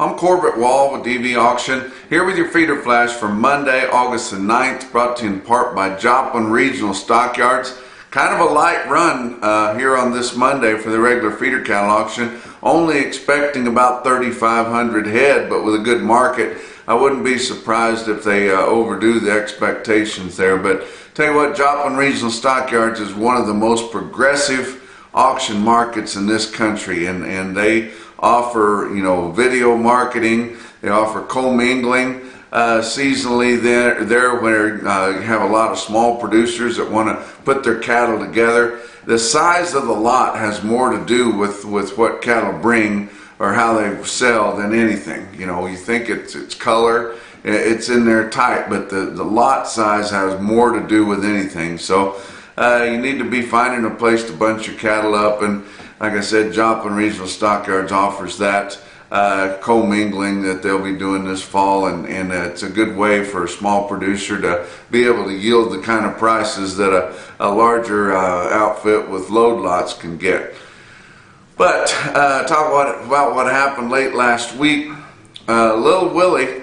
I'm Corbett Wall with DV Auction, here with your feeder flash for Monday, August the 9th, brought to you in part by Joplin Regional Stockyards. Kind of a light run here on this Monday for the regular feeder cattle auction, only expecting about 3,500 head, but with a good market, I wouldn't be surprised if they overdo the expectations there. But tell you what, Joplin Regional Stockyards is one of the most progressive auction markets in this country, and they offer, video marketing. They offer commingling seasonally there where you have a lot of small producers that want to put their cattle together. The size of the lot has more to do with what cattle bring or how they sell than anything. You think it's color, it's in there tight, but the lot size has more to do with anything. So you need to be finding a place to bunch your cattle up, and like I said, Joplin Regional Stockyards offers that commingling that they'll be doing this fall, and it's a good way for a small producer to be able to yield the kind of prices that a larger outfit with load lots can get. But talk about what happened late last week. Little Willy,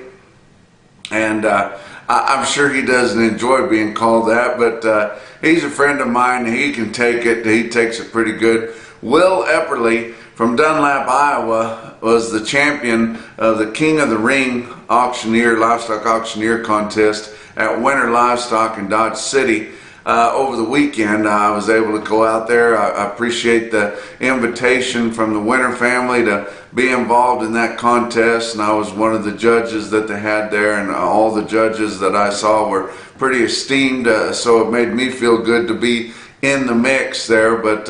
and I'm sure he doesn't enjoy being called that, but he's a friend of mine. He can take it. He takes it pretty good. Will Epperly from Dunlap, Iowa, was the champion of the King of the Ring Auctioneer, Livestock Auctioneer contest at Winter Livestock in Dodge City over the weekend. I was able to go out there. I appreciate the invitation from the Winter family to be involved in that contest, and I was one of the judges that they had there, and all the judges that I saw were pretty esteemed, so it made me feel good to be in the mix there. But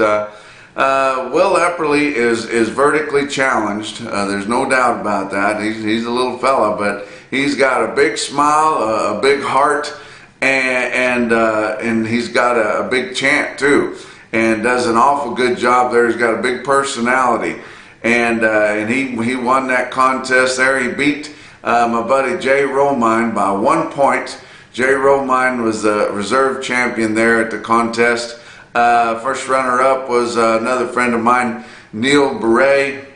Will Epperly is vertically challenged. There's no doubt about that. He's a little fella, but he's got a big smile, a big heart, and he's got a big chant too, and does an awful good job there. He's got a big personality, and he won that contest there. He beat my buddy Jay Romine by 1 point. Jay Romine was the reserve champion there at the contest. First runner-up was another friend of mine, Neil Beret.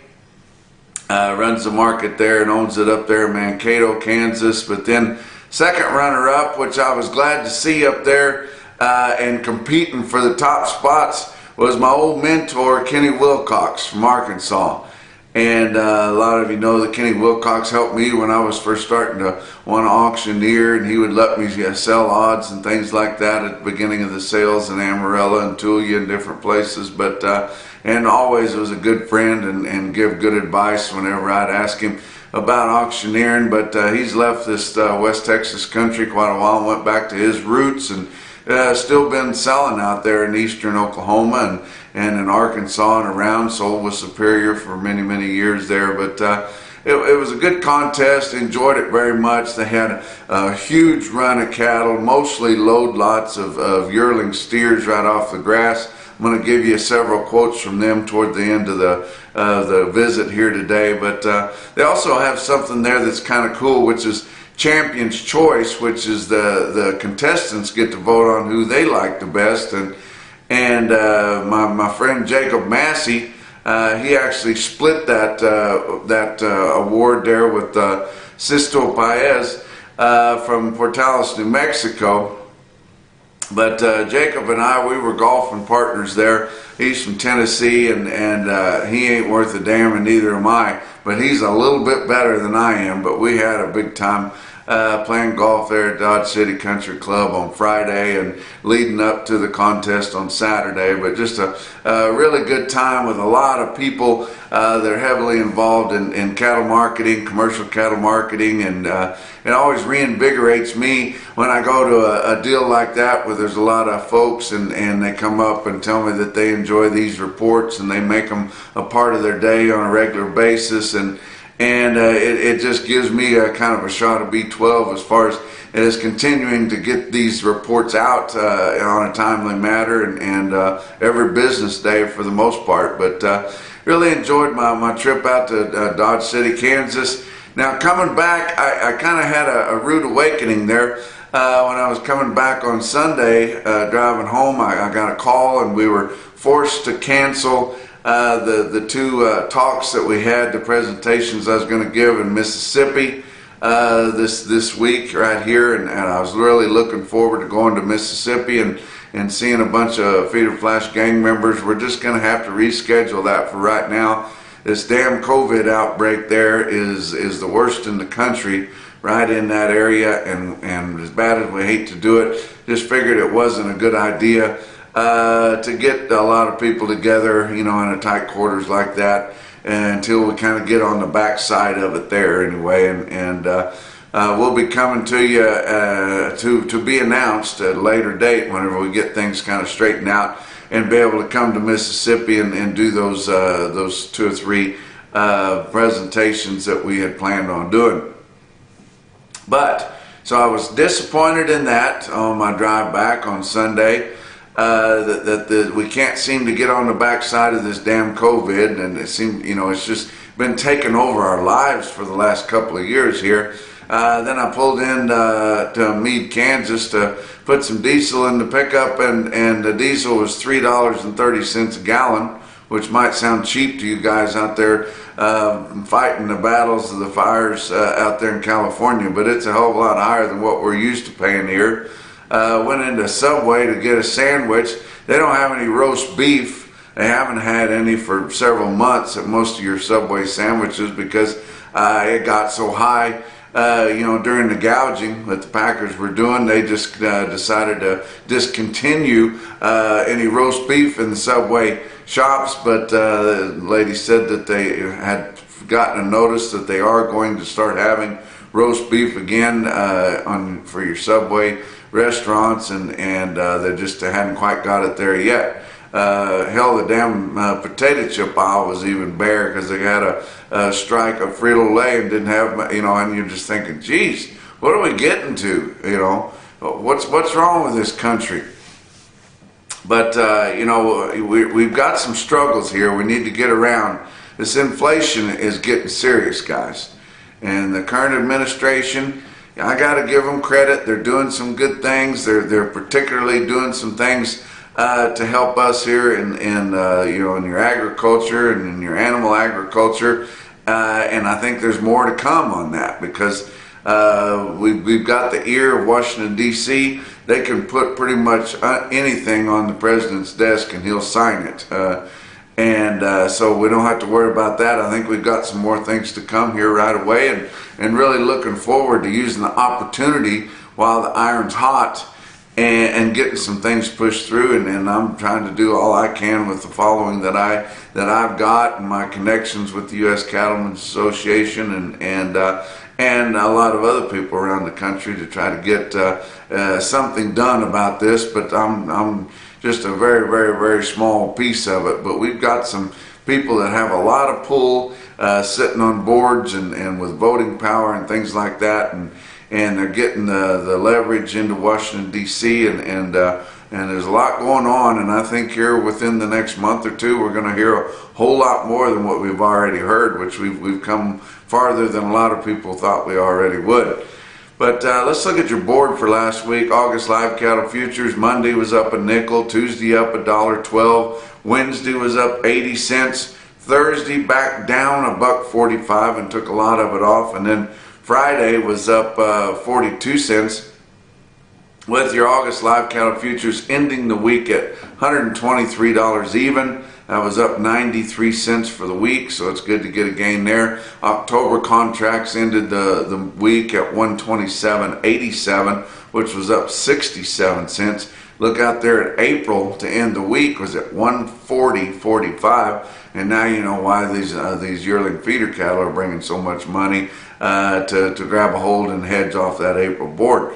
Runs the market there and owns it up there in Mankato, Kansas. But then second runner-up, which I was glad to see up there and competing for the top spots, was my old mentor, Kenny Wilcox from Arkansas. And a lot of you know that Kenny Wilcox helped me when I was first starting to want to auctioneer, and he would let me sell odds and things like that at the beginning of the sales in Amarillo and Tulia and different places. But and always was a good friend and give good advice whenever I'd ask him about auctioneering. But he's left this West Texas country quite a while and went back to his roots, and still been selling out there in eastern Oklahoma and in Arkansas and around. Sold with Superior for many years there. But it was a good contest. Enjoyed it very much. They had a huge run of cattle, mostly load lots of yearling steers right off the grass. I'm going to give you several quotes from them toward the end of the visit here today. But they also have something there that's kind of cool, which is Champion's Choice, which is the contestants get to vote on who they like the best. And my friend Jacob Massey, he actually split that award there with Sisto Paez from Portales, New Mexico. But Jacob and I, we were golfing partners there. He's from Tennessee, and he ain't worth a damn, and neither am I. But he's a little bit better than I am. But we had a big time playing golf there at Dodge City Country Club on Friday and leading up to the contest on Saturday. But just a really good time with a lot of people that are heavily involved in cattle marketing, commercial cattle marketing, and it always reinvigorates me when I go to a deal like that where there's a lot of folks and they come up and tell me that they enjoy these reports and they make them a part of their day on a regular basis, and it just gives me a kind of a shot of B12 as far as continuing to get these reports out on a timely manner and every business day for the most part. But really enjoyed my trip out to Dodge City, Kansas. Now coming back, I kind of had a rude awakening there. When I was coming back on Sunday, driving home, I got a call and we were forced to cancel the two talks that we had, the presentations I was going to give in Mississippi this week right here, and I was really looking forward to going to Mississippi and seeing a bunch of Feeder Flash gang members. We're just going to have to reschedule that for right now. This damn COVID outbreak there is the worst in the country, right in that area, and as bad as we hate to do it, just figured it wasn't a good idea to get a lot of people together, you know, in a tight quarters like that, until we kind of get on the backside of it there anyway. And we'll be coming to you to be announced at a later date whenever we get things kind of straightened out and be able to come to Mississippi and do those 2 or 3 presentations that we had planned on doing. But so I was disappointed in that on my drive back on Sunday, that we can't seem to get on the backside of this damn COVID, and it seemed, you know, it's just been taking over our lives for the last couple of years here. Then I pulled in to Meade, Kansas to put some diesel in the pickup, and the diesel was $3.30 a gallon, which might sound cheap to you guys out there fighting the battles of the fires out there in California, but it's a hell of a lot higher than what we're used to paying here. Went into Subway to get a sandwich. They don't have any roast beef. They haven't had any for several months at most of your Subway sandwiches because it got so high. You know, during the gouging that the Packers were doing, they just decided to discontinue any roast beef in the Subway shops. But the lady said that they had gotten a notice that they are going to start having roast beef again for your Subway restaurants, and they just hadn't quite got it there yet. Hell, the damn potato chip aisle was even bare because they had a strike of Frito-Lay and didn't have, you know, and you're just thinking, geez, what are we getting to, you know? What's wrong with this country? But, you know, we've got some struggles here we need to get around. This inflation is getting serious, guys. And the current administration, I got to give them credit. They're doing some good things. They're particularly doing some things to help us here in you know, in your agriculture and in your animal agriculture, and I think there's more to come on that because we've got the ear of Washington D.C. They can put pretty much anything on the president's desk and he'll sign it, so we don't have to worry about that. I think we've got some more things to come here right away, and really looking forward to using the opportunity while the iron's hot and getting some things pushed through, and I'm trying to do all I can with the following that I've got and my connections with the U.S. Cattlemen's Association and a lot of other people around the country to try to get something done about this. But I'm just a very, very, very small piece of it. But we've got some people that have a lot of pull sitting on boards and with voting power and things like that, and they're getting the leverage into Washington D.C. and there's a lot going on, and I think here within the next month or two we're going to hear a whole lot more than what we've already heard, which we've come farther than a lot of people thought we already would. But let's look at your board for last week. August live cattle futures, Monday was up a nickel, Tuesday up $1.12, Wednesday was up 80 cents, Thursday back down $1.45 and took a lot of it off, and then Friday was up 42 cents, with your August live cattle futures ending the week at $123 even. That was up 93 cents for the week, so it's good to get a gain there. October contracts ended the week at $127.87, which was up 67 cents. Look out there at April to end the week was at $140.45, and now you know why these yearling feeder cattle are bringing so much money to grab a hold and hedge off that April board.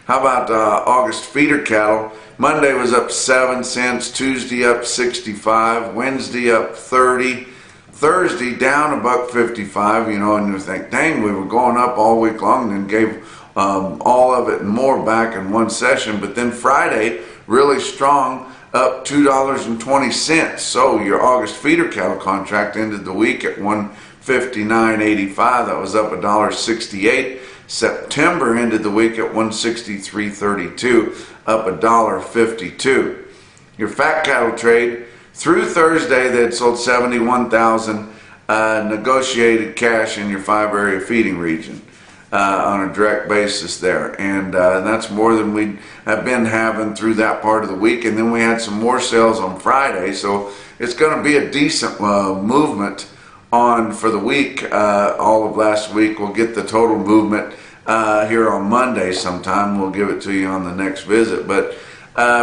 How about August feeder cattle? Monday was up 7 cents, Tuesday up 65, Wednesday up 30, Thursday down $1.55, you know, and you think, dang, we were going up all week long and then gave all of it and more back in one session. But then Friday, really strong, up $2.20. So your August feeder cattle contract ended the week at $159.85. That was up $1.68. September ended the week at $163.32, up $1.52. Your fat cattle trade Through Thursday, they had sold 71,000 negotiated cash in your 5-area feeding region on a direct basis there. And that's more than we have been having through that part of the week. And then we had some more sales on Friday. So it's going to be a decent movement on for the week. All of last week. We'll get the total movement here on Monday sometime. We'll give it to you on the next visit. But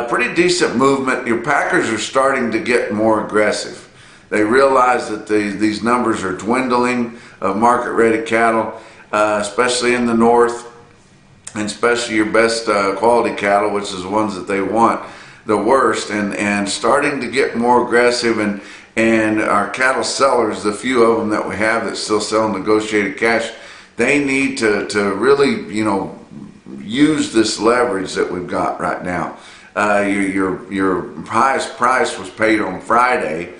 pretty decent movement. Your packers are starting to get more aggressive. They realize that these numbers are dwindling of market-rated cattle, especially in the north, and especially your best quality cattle, which is the ones that they want the worst, and starting to get more aggressive. And our cattle sellers, the few of them that we have that still sell negotiated cash, they need to really, use this leverage that we've got right now. Your highest price was paid on Friday,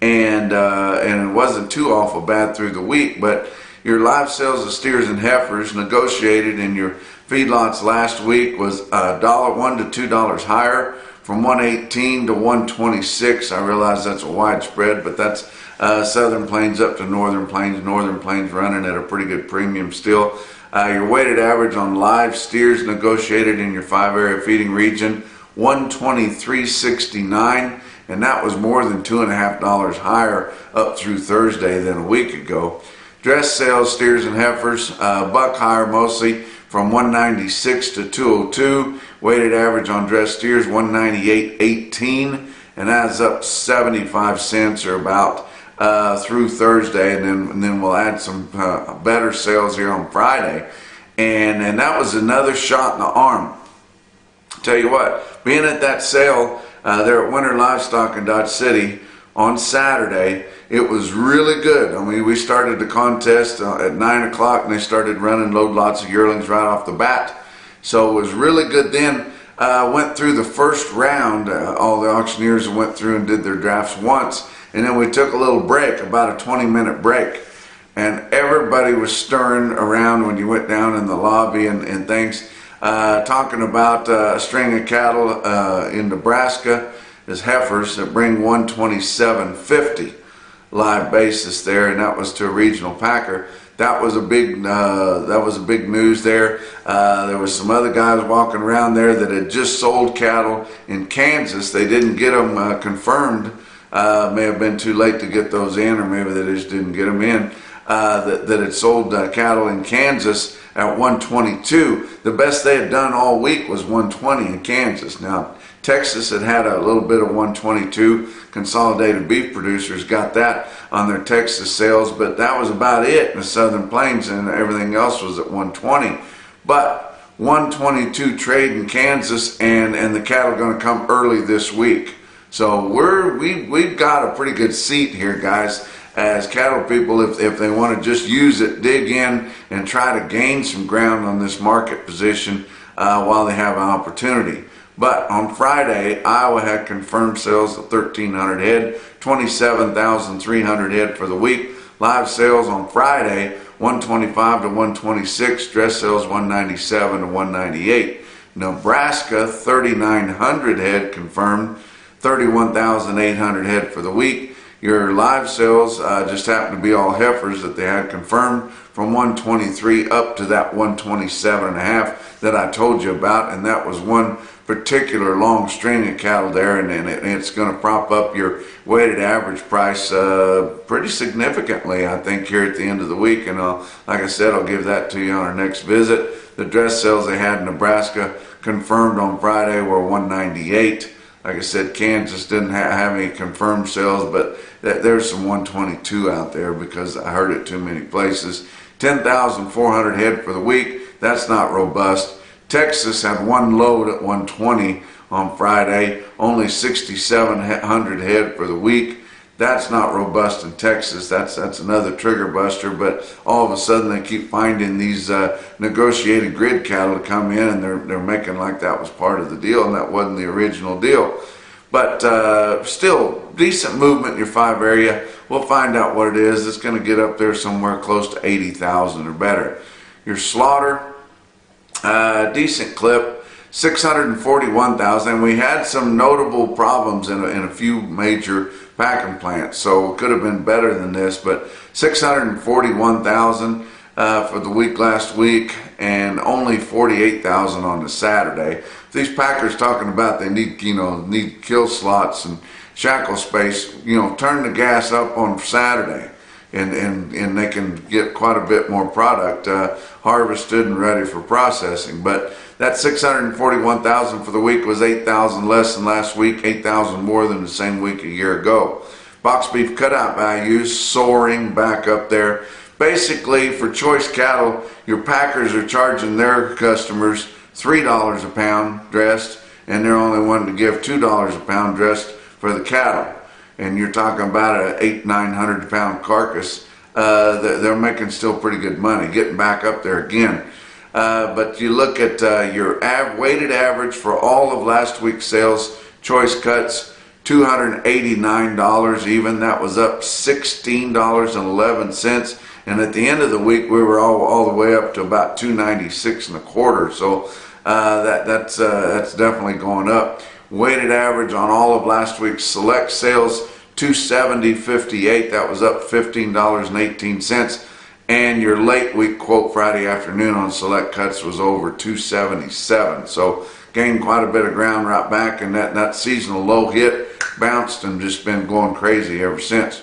and it wasn't too awful bad through the week, but your live sales of steers and heifers negotiated in your feedlots last week was $1 to $2 higher, from 118 to 126. I realize that's a widespread, but that's Southern Plains up to Northern Plains. Northern Plains running at a pretty good premium still. Your weighted average on live steers negotiated in your 5-area feeding region, 123.69, and that was more than $2.50 higher up through Thursday than a week ago. Dress sales, steers and heifers, buck higher mostly, from 196 to 202. Weighted average on dress steers, 198.18, and that's up 75 cents or about through Thursday, and then we'll add some better sales here on Friday, and that was another shot in the arm. Tell you what, being at that sale there at Winter Livestock in Dodge City on Saturday, it was really good. I mean, we started the contest at 9 o'clock, and they started running load lots of yearlings right off the bat. So it was really good then. Went through the first round. All the auctioneers went through and did their drafts once, and then we took a little break, about a 20-minute break. And everybody was stirring around when you went down in the lobby and things, talking about a string of cattle in Nebraska as heifers that bring 127.50 live basis there, and that was to a regional packer. That was a big news there. There was some other guys walking around there that had just sold cattle in Kansas. They didn't get them confirmed. May have been too late to get those in, or maybe they just didn't get them in. That had sold cattle in Kansas at 122. The best they had done all week was 120 in Kansas. Now, Texas had a little bit of 122. Consolidated Beef Producers got that on their Texas sales, but that was about it in the Southern Plains, and everything else was at 120. But 122 trade in Kansas, and the cattle are going to come early this week. So we've got a pretty good seat here, guys, as cattle people, if they want to just use it, dig in, and try to gain some ground on this market position while they have an opportunity. But on Friday, Iowa had confirmed sales of 1,300 head, 27,300 head for the week. Live sales on Friday, 125 to 126. Dress sales, 197 to 198. Nebraska, 3,900 head confirmed, 31,800 head for the week. Your live sales just happened to be all heifers that they had confirmed, from 123 up to that 127.5 that I told you about, and that was one particular long string of cattle there, and it's going to prop up your weighted average price pretty significantly, I think, here at the end of the week. And like I said, I'll give that to you on our next visit. The dress sales they had in Nebraska confirmed on Friday were 198. Like I said, Kansas didn't have any confirmed sales, but there's some 122 out there because I heard it too many places. 10,400 head for the week. That's not robust. Texas had one load at 120 on Friday, only 6,700 head for the week. That's not robust in Texas. That's another trigger buster, but all of a sudden they keep finding these negotiated grid cattle to come in, and they're making like that was part of the deal, and that wasn't the original deal. But still, decent movement in your 5 area. We'll find out what it is. It's going to get up there somewhere close to 80,000 or better. Your slaughter, decent clip, 641,000, and we had some notable problems in a few major packing plants, so it could have been better than this, but 641,000 for the week last week, and only 48,000 on the Saturday. These packers talking about they need, need kill slots and shackle space, turn the gas up on Saturday, and they can get quite a bit more product harvested and ready for processing. But that 641,000 for the week was 8,000 less than last week, 8,000 more than the same week a year ago. Box beef cutout values soaring back up there. Basically, for choice cattle, your packers are charging their customers $3 a pound dressed, and they're only wanting to give $2 a pound dressed for the cattle. And you're talking about an 800-900 pound carcass. They're making still pretty good money, getting back up there again. But you look at your weighted average for all of last week's sales, choice cuts, $289 even. That was up $16.11. And at the end of the week, we were all the way up to about $296 and a quarter. So that's definitely going up. Weighted average on all of last week's select sales, $270.58. That was up $15.18. And your late week quote Friday afternoon on select cuts was over $277. So gained quite a bit of ground right back, and that seasonal low hit bounced and just been going crazy ever since.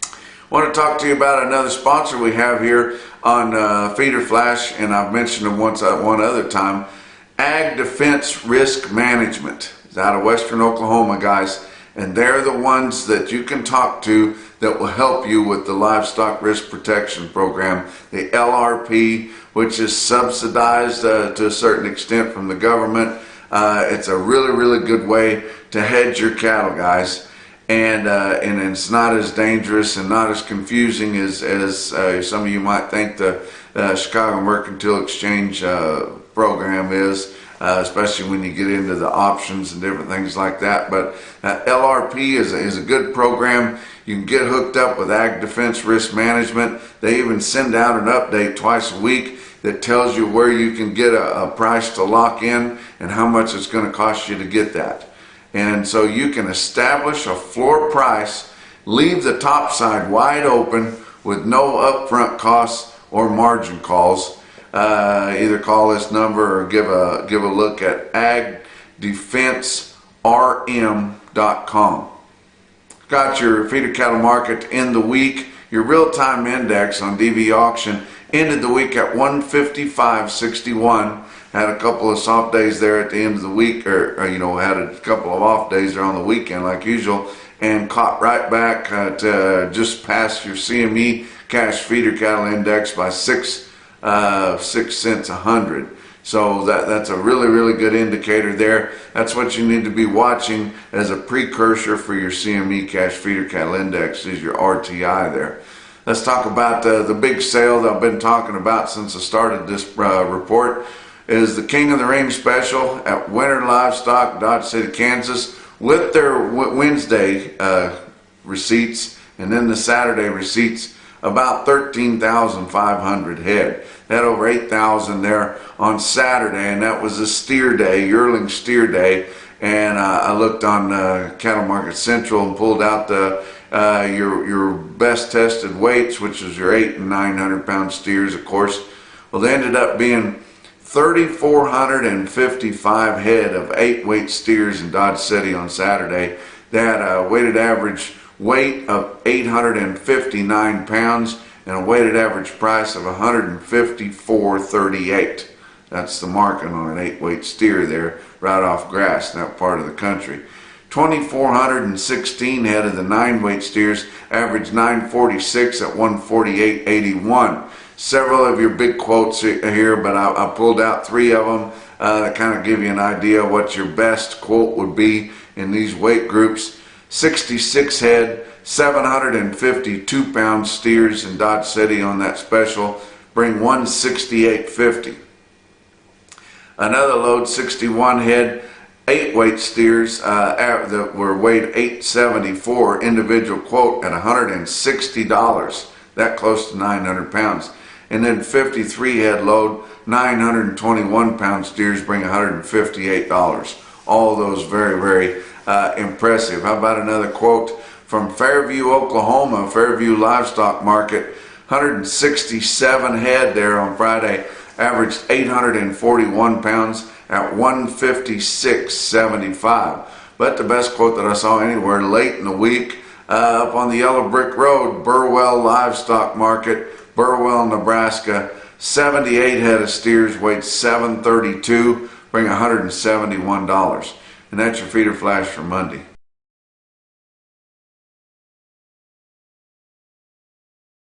I want to talk to you about another sponsor we have here on Feeder Flash, and I've mentioned them one other time. Ag Defense Risk Management. It's out of Western Oklahoma, guys, and they're the ones that you can talk to that will help you with the Livestock Risk Protection Program, the LRP, which is subsidized to a certain extent from the government. It's a really, really good way to hedge your cattle, guys. And it's not as dangerous and not as confusing as some of you might think the Chicago Mercantile Exchange program is, especially when you get into the options and different things like that. But LRP is a good program. You can get hooked up with Ag Defense Risk Management. They even send out an update twice a week that tells you where you can get a price to lock in and how much it's going to cost you to get that. And so you can establish a floor price, leave the top side wide open with no upfront costs or margin calls. Either call this number or give a look at agdefenserm.com. Got your feeder cattle market in the week. Your real-time index on DV auction ended the week at 155.61. Had a couple of soft days there at the end of the week, or had a couple of off days there on the weekend like usual, and caught right back to just past your CME cash feeder cattle index by 6 cents a hundred. So that's a really, really good indicator there. That's what you need to be watching as a precursor for your CME cash feeder cattle index, is your RTI there. Let's talk about the big sale that I've been talking about since I started this report. Is the King of the Ring special at Winter Livestock, Dodge City, Kansas, with their Wednesday receipts and then the Saturday receipts, about 13,500 head. They had over 8,000 there on Saturday, and that was a steer day, yearling steer day. And I looked on Cattle Market Central and pulled out your best tested weights, which is your 800 and 900 pound steers, of course. Well, they ended up being 3,455 head of 8-weight steers in Dodge City on Saturday. They had a weighted average weight of 859 pounds and a weighted average price of $154.38. That's the marking on an 8-weight steer there, right off grass in that part of the country. 2,416 head of the 9-weight steers averaged 946 at 148.81. Several of your big quotes here, but I pulled out 3 of them that kind of give you an idea what your best quote would be in these weight groups. 66 head, 752 pound steers in Dodge City on that special bring 168.50. Another load, 61 head, 8-weight steers that were weighed 874, individual quote at $160, that close to 900 pounds. And then 53 head load, 921 pound steers bring $158. All those very, very impressive. How about another quote from Fairview, Oklahoma, Fairview Livestock Market? 167 head there on Friday, averaged 841 pounds at 156.75. But the best quote that I saw anywhere late in the week, up on the Yellow Brick Road, Burwell Livestock Market, Burwell, Nebraska, 78 head of steers weighed 732, bring $171. And that's your feeder flash for Monday.